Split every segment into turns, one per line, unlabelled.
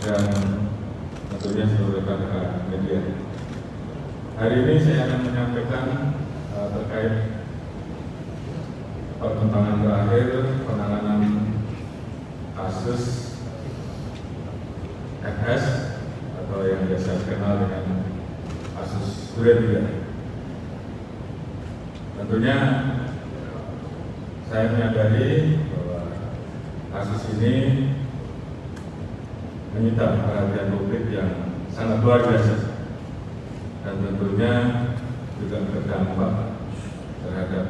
dan tentunya seluruh rekan-rekan media. Hari ini saya akan menyampaikan terkait perkembangan terakhir penanganan kasus FS atau yang biasa dikenal dengan kasus Duren. Tentunya saya menyadari bahwa kasus ini menyita perhatian publik yang sangat luar biasa dan tentunya juga berdampak terhadap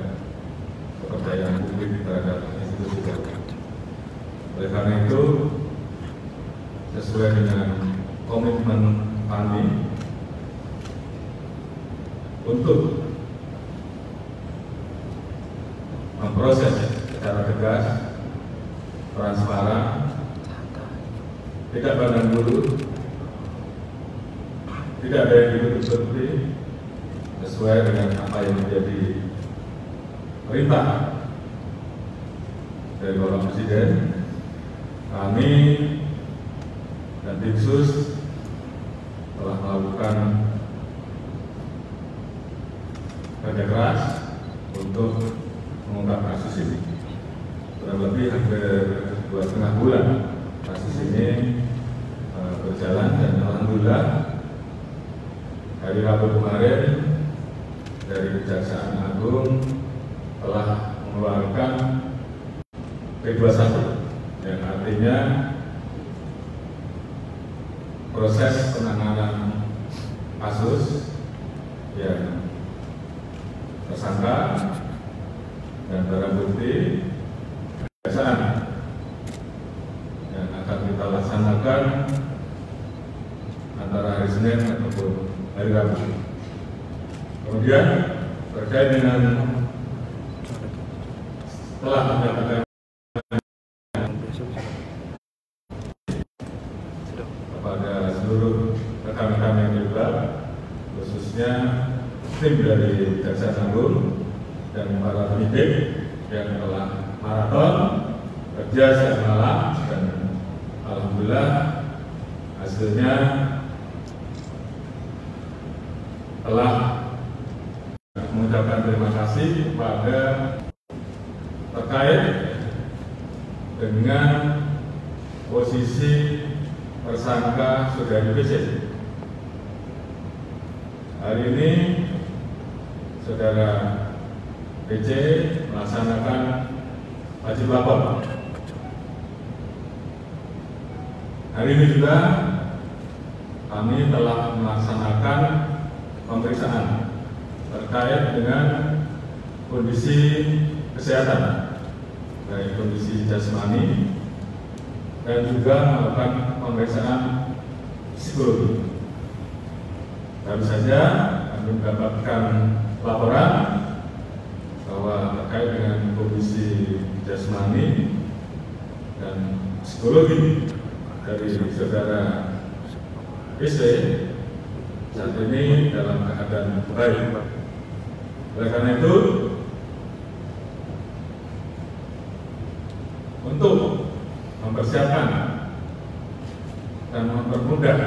kepercayaan publik terhadap institusi polri. Oleh karena itu, sesuai dengan komitmen kami untuk memproses secara tegas, transparan, tidak pandang bulu, tidak ada yang ditutup-tutupi, sesuai dengan apa yang menjadi perintah dari Bapak Presiden. Kami dan Dinsus telah melakukan kerja keras untuk mengungkap kasus ini. Kurang lebih hampir 2,5 bulan kasus ini berjalan dan alhamdulillah hari Rabu kemarin dari Kejaksaan Agung telah mengeluarkan P21 yang artinya proses penanganan kasus yang tersangka dan barang bukti kejaksaan yang akan kita laksanakan antara hari Senin ataupun hari Rabu. Kemudian terkait dengan telah mendapatkan kepada seluruh rekan-rekan yang terlibat, khususnya tim dari Kejaksaan Agung dan para penyidik yang telah maraton kerja siang malam dan alhamdulillah hasilnya telah mengucapkan terima kasih kepada terkait dengan posisi tersangka Saudari PC. Hari ini Saudara PC melaksanakan wajib lapor. Hari ini juga kami telah melaksanakan pemeriksaan terkait dengan kondisi kesehatan, baik kondisi jasmani dan juga melakukan pemeriksaan psikologi. Baru saja kami mendapatkan laporan bahwa terkait dengan kondisi jasmani dan psikologi dari Saudara PC saat ini dalam keadaan baik. Oleh karena itu, untuk mempersiapkan dan mempermudah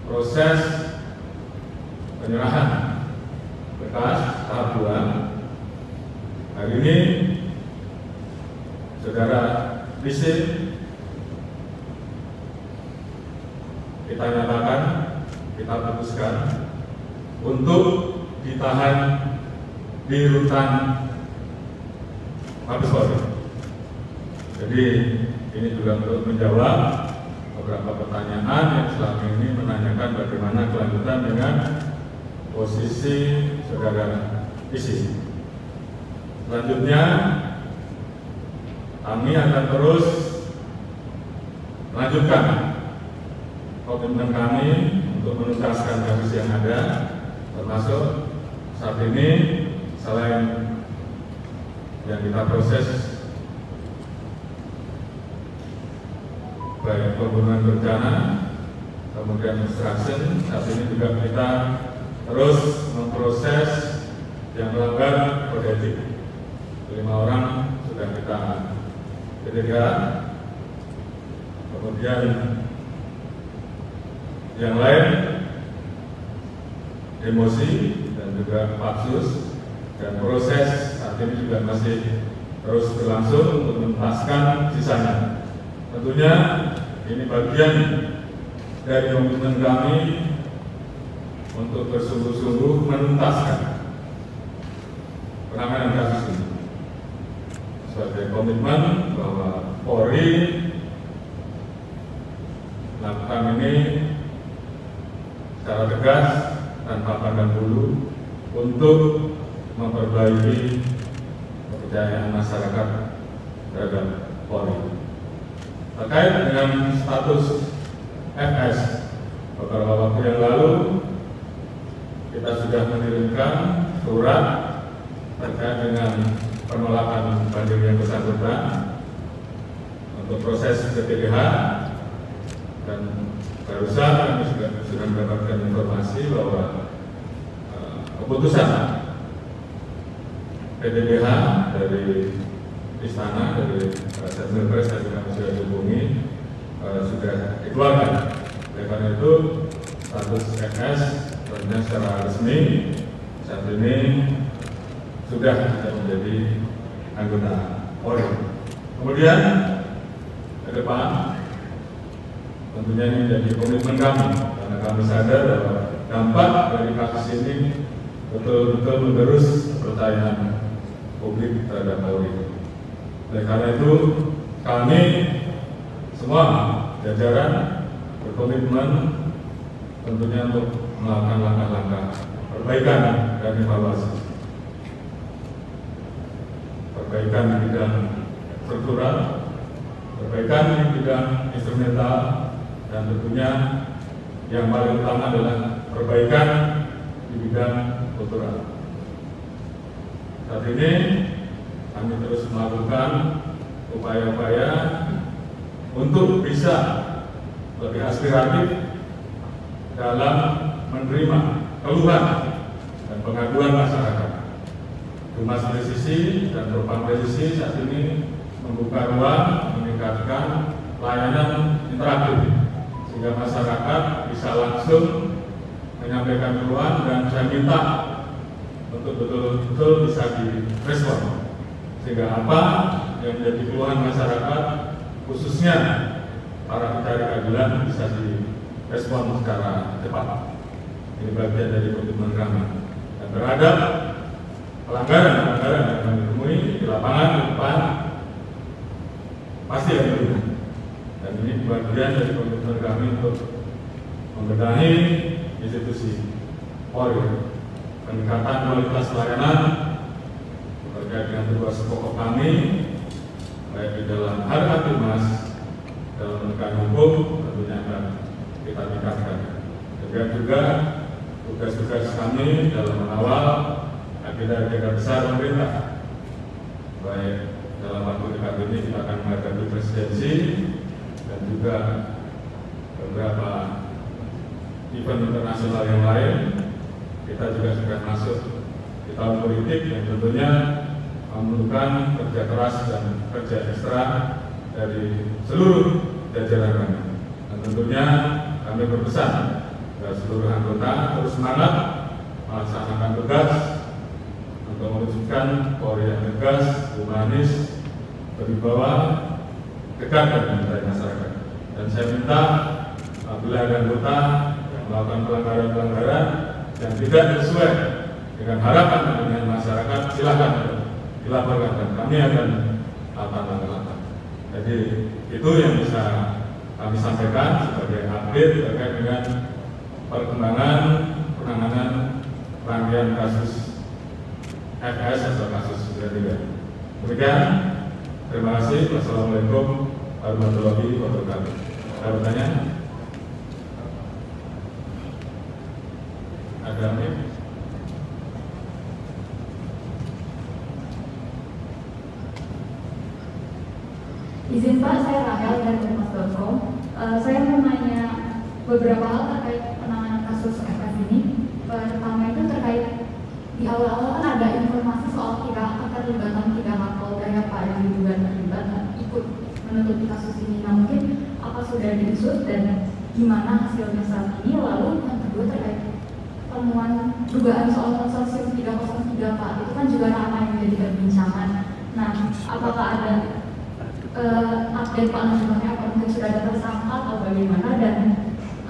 proses penyerahan berkas tahap 2, hari ini Saudara PC kita nyatakan, kita putuskan untuk ditahan di rutan Mabes Polri. Jadi ini juga untuk menjawab beberapa pertanyaan yang selama ini menanyakan bagaimana kelanjutan dengan posisi Saudara PC. Selanjutnya kami akan terus melanjutkan komitmen kami untuk menuntaskan kasus yang ada, termasuk saat ini selain yang kita proses baik pembunuhan berencana, kemudian obstruction, saat ini juga kita terus memproses yang melanggar kode etik. 5 orang sudah kita PDK, kemudian yang lain emosi dan juga patsus, dan proses saat ini juga masih terus berlangsung untuk menuntaskan sisanya. Tentunya ini bagian dari komitmen kami untuk bersungguh-sungguh menuntaskan penanganan kasus ini. Sebagai komitmen bahwa Polri melakukan ini secara tegas tanpa pandang bulu untuk memperbaiki kepercayaan masyarakat terhadap Polri. Terkait dengan status FS, beberapa waktu yang lalu kita sudah mengirimkan surat terkait dengan penolakan banding yang bersangkutan untuk proses PPDH, dan barusan kami sudah mendapatkan informasi bahwa keputusan PPDH dari istana, dari Sekjen Pres yang kami sudah hubungi, sudah dikeluarkan. Oleh karena itu status FS tentunya secara resmi saat ini sudah tidak menjadi anggota Polri. Kemudian ke depan tentunya ini menjadi komitmen kami, karena kami sadar bahwa dampak dari kasus ini betul-betul mengerus kepercayaan publik terhadap Polri. Oleh karena itu kami semua jajaran berkomitmen tentunya untuk melakukan langkah-langkah perbaikan dan evaluasi. Perbaikan di bidang struktural, perbaikan di bidang instrumental, dan tentunya yang paling utama adalah perbaikan di bidang kultural. Saat ini kami terus melakukan upaya-upaya untuk bisa lebih aspiratif dalam menerima keluhan dan pengaduan masyarakat. Humas Presisi dan Propam Presisi saat ini membuka ruang meningkatkan layanan interaktif sehingga masyarakat bisa langsung menyampaikan keluhan, dan saya minta untuk betul-betul bisa direspon sehingga apa yang menjadi keluhan masyarakat khususnya para pencari keadilan bisa direspon secara cepat. Ini bagian dari komitmen kami. Dan terhadap pelanggaran yang kami temui di lapangan di depan pasti ada perubahan. Dan ini bagian dari komitmen kami untuk membenahi institusi Polri, peningkatan kualitas layanan terkait dengan tugas pokok kami, baik di dalam hal Kamtibmas, dalam penegakan hukum tentunya akan kita tingkatkan. Demikian juga tugas-tugas kami dalam mengawal agenda-agenda besar pemerintah. Baik dalam waktu dekat ini kita akan menghadapi presidensi dan juga beberapa event internasional yang lain. Kita juga sudah masuk di tahun politik yang tentunya memerlukan kerja keras dan kerja ekstra dari seluruh jajaran kami. Dan tentunya kami berpesan kepada seluruh anggota terus semangat melaksanakan tugas untuk mewujudkan Polri yang tegas, humanis, berwibawa, dekat dan mencintai masyarakat. Dan saya minta apabila ada anggota yang melakukan pelanggaran-pelanggaran yang tidak sesuai dengan harapan dengan masyarakat, silakan dilaporkan dan kami akan lakukan langkah-langkah. Jadi itu yang bisa kami sampaikan sebagai update terkait dengan perkembangan penanganan rangkaian kasus FS atau kasus 93. Demikian, terima kasih. Wassalamualaikum warahmatullahi wabarakatuh. Ada pertanyaan? Ada nih?
Izin Pak, saya Rahel dari Kompas.com. Saya mau nanya beberapa hal terkait penanganan kasus FS ini. Pertama itu terkait di awal-awal kan ada informasi soal keterlibatan 3 Kapolda yang Pak yang diduga terlibat ikut menutupi kasus ini. Nah mungkin apa sudah diusut dan gimana hasilnya saat ini. Lalu yang kedua terkait temuan dugaan soal konsorsium 303 Pak, itu kan juga ramai menjadi perbincangan. Nah, apakah ada update Pak lanjutannya, apa mungkin sudah ada tersangka atau bagaimana? Dan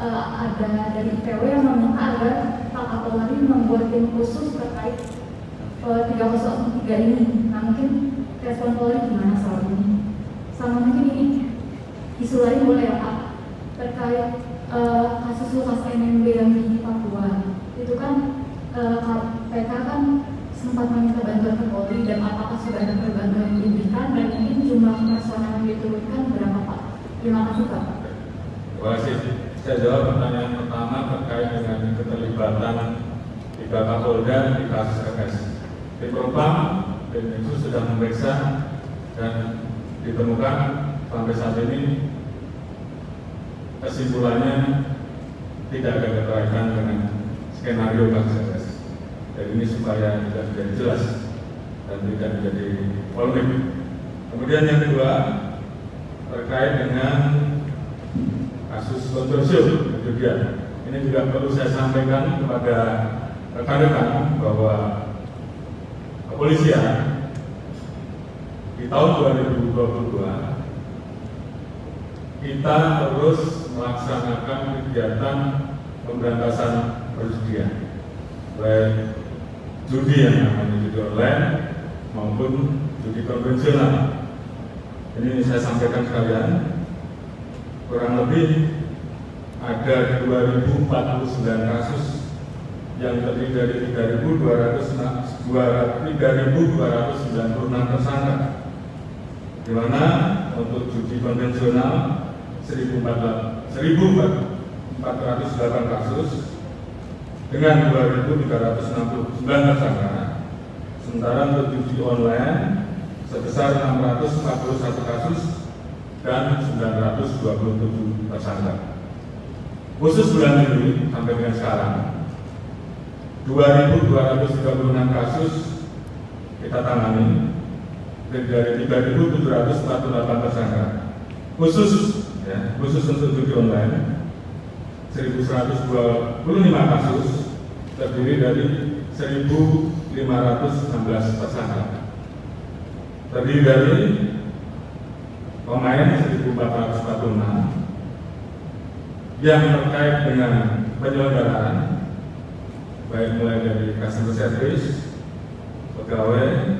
ada dari IPW yang meminta agar Pak Kapolri membuat tim khusus terkait 303 ini. Nah, mungkin respon Polri gimana soal ini? Sama mungkin ini isu lain boleh ya Pak, terkait kasus lukas NMB yang di Papua. Itu kan KPK kan sempat meminta bantuan ke Polri, dan apakah sudah ada bantuan yang diberikan, dan mungkin jumlah personel yang diturunkan berapa Pak? Terima kasih Pak.
Terima kasih. Saya jawab pertanyaan pertama terkait dengan keterlibatan tiga Kapolda di kasus RS. Tim Propam, tim itu sudah memeriksa dan ditemukan sampai saat ini kesimpulannya tidak ada keterkaitan dengan skenario kasus RS. Jadi ini supaya tidak menjadi jelas dan tidak menjadi polemik. Kemudian yang kedua terkait dengan kasus konsorsium kemudian ini juga perlu saya sampaikan kepada rekan-rekan bahwa kepolisian di tahun 2022 kita terus melaksanakan kegiatan pemberantasan perjudian, baik judi yang namanya judi online maupun judi konvensional. Ini saya sampaikan sekalian, kurang lebih ada 2049 kasus yang terdiri dari 3.296 tersangka, di mana untuk judi konvensional 1.408 kasus dengan 2.369 tersangka, sementara untuk judi online sebesar 641 kasus dan 927 tersangka. Khusus bulan Juli sampai dengan sekarang 2.236 kasus kita tangani dari 3.748 tersangka. Khusus untuk judi online 1.125 kasus terdiri dari 1.516 tersangka. Terdiri dari pemain 1.446 yang terkait dengan penyelenggaraan, baik mulai dari customer service, pegawai,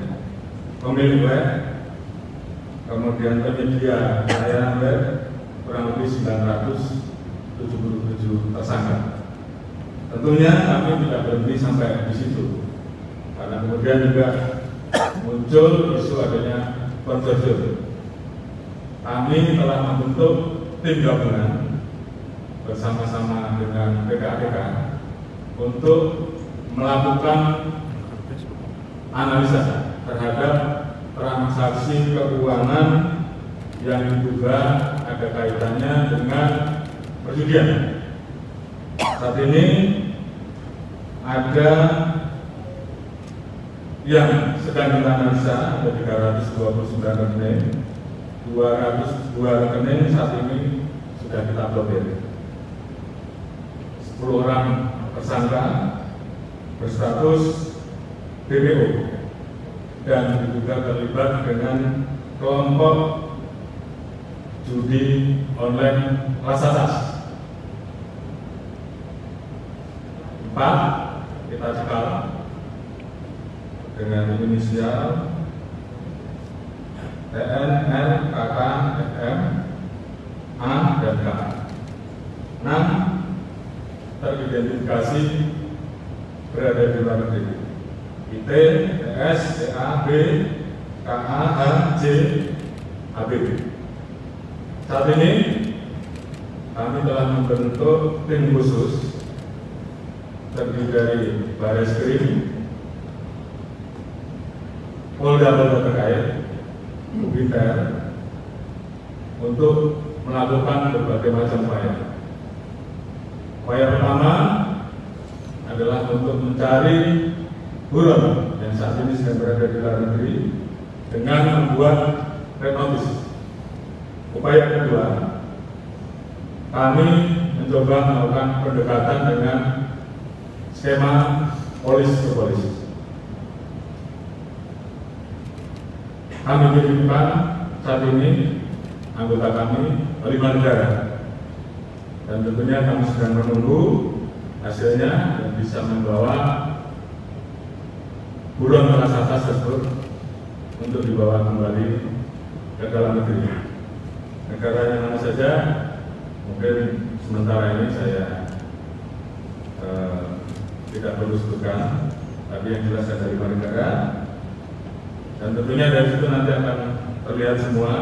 pemilik web, kemudian penyedia layanan web, kurang lebih 977 tersangka. Tentunya kami tidak berhenti sampai di situ, karena kemudian juga muncul isu adanya konsorsium. Kami telah membentuk tim gabungan bersama-sama dengan PPATK untuk melakukan analisa terhadap transaksi keuangan yang diduga ada kaitannya dengan perjudian. Saat ini ada yang sedang kita analisa, ada 329 rekening, 202 rekening saat ini sudah kita blokir. 10 orang tersangka berstatus DPO dan diduga terlibat dengan kelompok judi online kelas atas. 4 kita cekal dengan inisial TN, L, KK, FM, A, dan K. 6 teridentifikasi berada di luar negeri. IT, TS, TA, B, KA, H, J, AB. Saat ini kami telah membentuk tim khusus terdiri dari Bareskrim, Polda terkait, Binter, untuk melakukan berbagai macam upaya. Upaya pertama adalah untuk mencari buron yang saat ini sedang berada di luar negeri dengan membuat red notice. Upaya kedua, kami mencoba melakukan pendekatan dengan skema polis ke polis. Kami menunjukkan saat ini anggota kami 5 negara, dan tentunya kami sedang menunggu hasilnya dan bisa membawa buron kelas atas tersebut untuk dibawa kembali ke dalam negeri. Negara yang mana saja mungkin sementara ini saya tidak perlu sebutkan, tapi yang jelas ada 5 negara, dan tentunya dari situ nanti akan terlihat semua.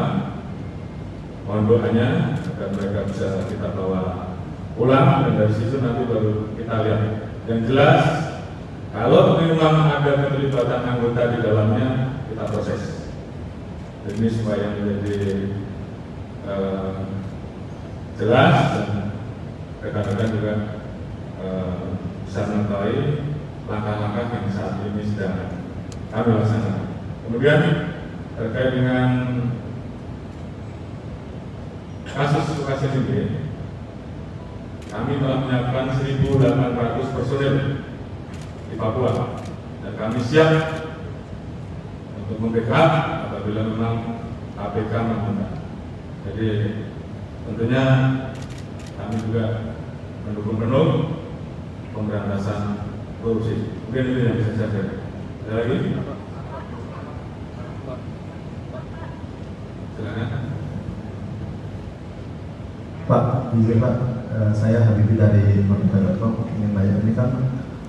Mohon doanya agar mereka bisa kita bawa pulang, dan dari situ nanti baru kita lihat. Yang jelas, kalau memang ada keterlibatan anggota di dalamnya, kita proses. Ini supaya menjadi jelas, dan rekan-rekan juga bisa mengetahui langkah-langkah yang saat ini sedang kami laksanakan. Kemudian terkait dengan kasus Lukas NMB, kami telah menyiapkan 1.800 personil di Papua, dan kami siap untuk membackup apabila memang KPK meminta. Jadi tentunya kami juga mendukung penuh pemberantasan korupsi. Mungkin itu yang bisa saya sampaikan. Ada lagi? Silakan.
Pak, izin Pak, saya Habibie dari Berita.com ingin tanya, ini kan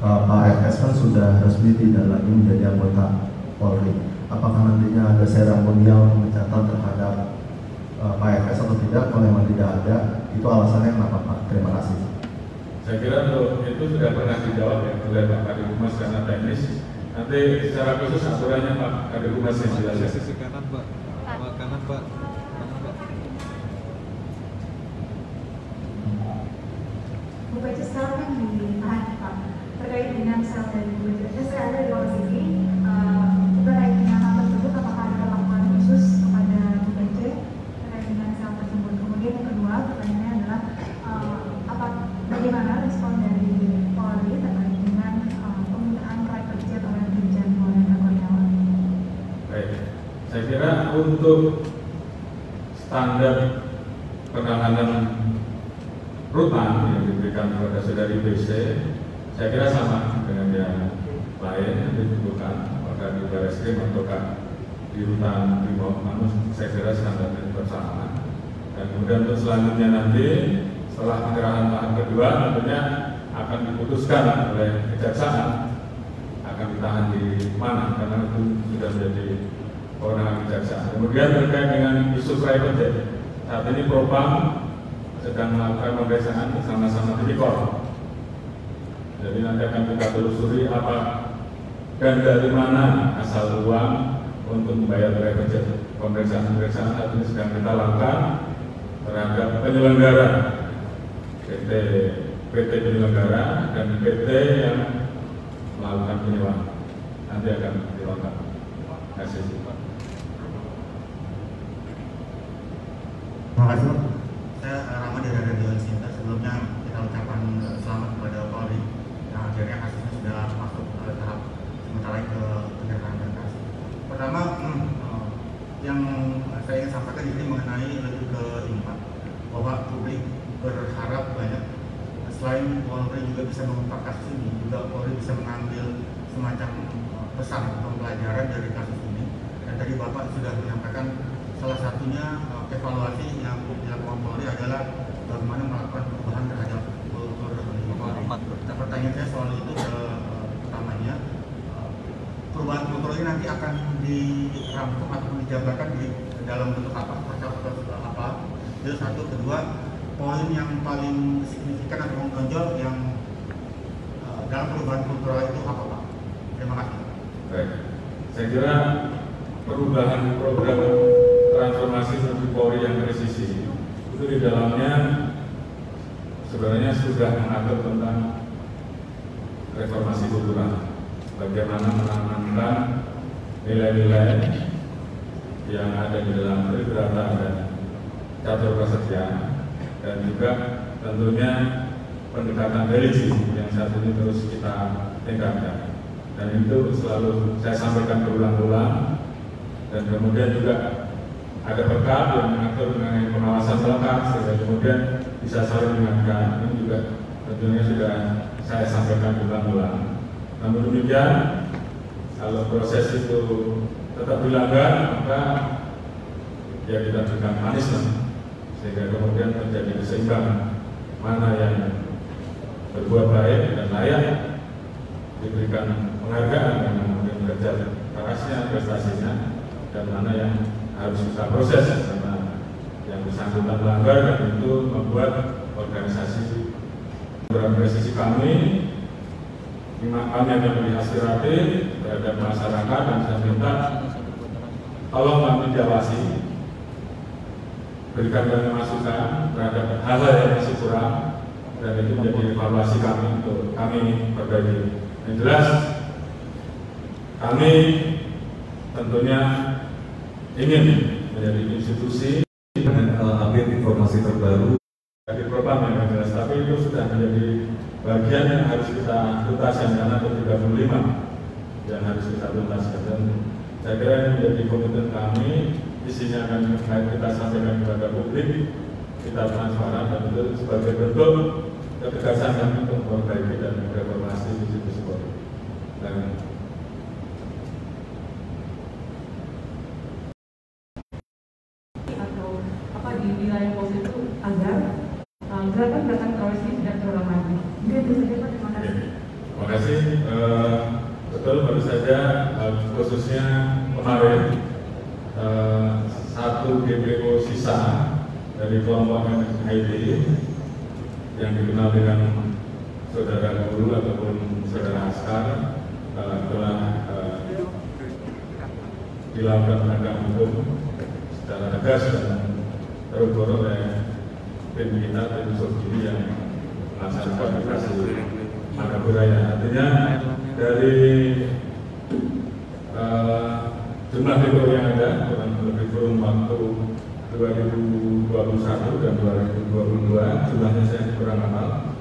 Pak RS kan sudah resmi tidak lagi menjadi anggota Polri. Apakah nantinya ada seremonial pemecatan terhadap Pak RS atau tidak? Kalau memang tidak ada, itu alasannya kenapa Pak? Terima kasih.
Saya kira untuk itu sudah pernah dijawab ya oleh Pak Kadif Humas karena teknis. Nanti secara khusus aturannya Pak Kadif Humas yang jelas.
Sisi kanan Pak, kanan Pak.
Bu Pece sekarang kan ditahan Pak, terkait dengan sel dari Bu Pece. Saya ada di luar sini, terkait dengan hal tersebut, apakah ada laporan khusus kepada Bu Pece terkait dengan sel tersebut? Kemudian yang kedua, pertanyaannya adalah bagaimana respon dari Polri terkait dengan penggunaan private jet oleh Brigjen Polda Kurniawan?
Baik, saya kira untuk standar penanganan rutan yang diberikan kepada saudari BC, saya kira sama dengan yang lain yang ditentukan, apakah di Barreskrim ataukah di rutan Brimob, namun saya kira standarnya bersamaan. Dan kemudian untuk selanjutnya nanti setelah penyerahan tahap kedua tentunya akan diputuskan oleh kejaksaan akan ditahan di mana, karena itu sudah menjadi kewenangan kejaksaan. Kemudian terkait dengan isu private jet, saat ini Propam sedang melakukan pemeriksaan bersama-sama tipikor. Jadi nanti akan kita telusuri apa dan dari mana asal uang untuk membayar private jet. Pemeriksaan saat ini sedang kita lakukan terhadap penyelenggara, PT penyelenggara dan PT yang melakukan penyewaan. Nanti akan dilengkapi. Terima kasih.
Terima kasih. Saya Rama dari Radio Sinta. Sebelumnya kita ucapkan selamat kepada Polri yang akhirnya kasusnya sudah masuk ke tahap sementara ke penyerahan berkas. Pertama, yang saya ingin sampaikan ini mengenai lebih ke impact, bahwa publik berharap banyak selain Polri juga bisa mengungkap kasus ini, juga Polri bisa mengambil semacam pesan pembelajaran dari kasus ini. Dan tadi Bapak sudah menyampaikan salah satunya evaluasi yang dilakukan Polri adalah bagaimana melakukan perubahan terhadap kultur di Polri. Nah, pertanyaan saya soal itu pertamanya, perubahan kultur ini nanti akan dirampung atau dijabarkan di dalam bentuk apa? Apa? Itu satu. Kedua, poin yang paling signifikan atau menonjol yang dalam perubahan kultural itu apa Pak? Terima kasih.
Baik, saya kira perubahan program transformasi menuju Polri yang presisi itu di dalamnya sebenarnya sudah mengatur tentang reformasi kultural, bagaimana menanamkan nilai-nilai yang ada di dalam Tribrata dan Catur Prasetya dan juga tentunya pendekatan religi yang saat ini terus kita tingkatkan. Dan itu selalu saya sampaikan berulang-ulang. Dan kemudian juga ada perkab yang mengatur mengenai pengawasan melekat sehingga kemudian bisa saling mengingatkan. Ini juga tentunya sudah saya sampaikan berulang-ulang. Namun demikian, kalau proses itu tetap dilanggar, maka ya kita berikan punishment sehingga kemudian menjadi keseimbangan mana yang berbuat baik dan layak diberikan penghargaan yang kemudian bekerja kerasnya, prestasinya, dan mana yang harus kita proses karena yang bersangkutan melanggar dan itu membuat organisasi berorganisasi kami yang lebih aspiratif terhadap masyarakat, dan saya minta tolong kami diawasi, berikan kami masukan terhadap hal-hal yang masih kurang, dan itu menjadi evaluasi kami untuk kami perbaiki. Yang jelas kami tentunya ingin menjadi institusi
dengan update informasi terbaru
dari Propam yang jelas, tapi itu sudah menjadi bagian yang harus kita tuntaskan karena ada 35 yang harus kita tuntaskan, dan saya kira ini menjadi komitmen kami. Isinya akan kita sampaikan kepada publik, kita transparan, dan itu sebagai bentuk ketegasan kami untuk memperbaiki dan mereformasi institusi Polri. Dan
atau apa di wilayah Polri itu agar gerakan-gerakan teroris ini tidak terulang lagi. Mungkin itu saja Pak, terima kasih.
Terima kasih. Betul, baru saja khususnya kemarin satu DPO sisa dari kelompok MIT yang dikenal dengan saudara guru ataupun saudara askar telah dilakukan penegak hukum secara tegas dan terukur oleh tim kita, tim Sokiri yang melaksanakan operasi Madagoraya. Artinya dari jumlah DPO yang ada kurang lebih kurun waktu 2021 dan 2022, jumlahnya saya kurang hafal.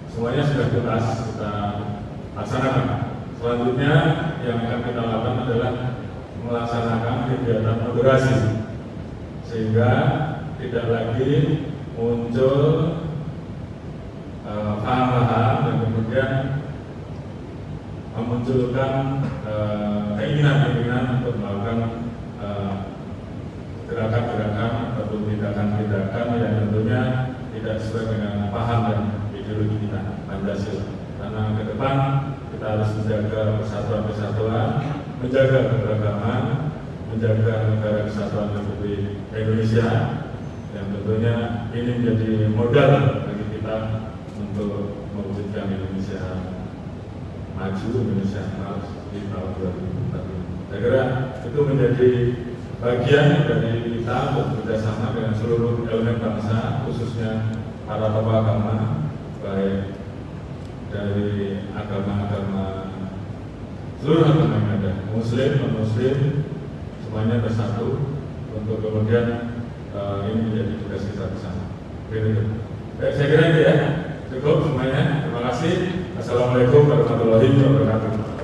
Semuanya sudah tuntas kita laksanakan. Selanjutnya yang akan kita lakukan adalah melaksanakan kegiatan moderasi sehingga tidak lagi muncul paham-paham dan kemudian memunculkan keinginan-keinginan untuk melakukan gerakan-gerakan ataupun tindakan-tindakan yang tentunya tidak sesuai dengan paham dan ideologi kita Pancasila. Karena ke depan kita harus menjaga persatuan-kesatuan, menjaga keberagaman, menjaga negara kesatuan Republik Indonesia, yang tentunya ini menjadi modal bagi kita untuk mewujudkan Indonesia maju, Indonesia emas di tahun 2045. Saya kira itu menjadi bagian dari kita untuk bekerjasama dengan seluruh elemen bangsa, khususnya para tokoh agama, baik dari agama-agama seluruh agama yang ada, Muslim, non-Muslim, semuanya bersatu untuk kemudian ini menjadi tugas kita bersama. Saya kira itu ya, cukup semuanya. Terima kasih. Assalamualaikum warahmatullahi wabarakatuh.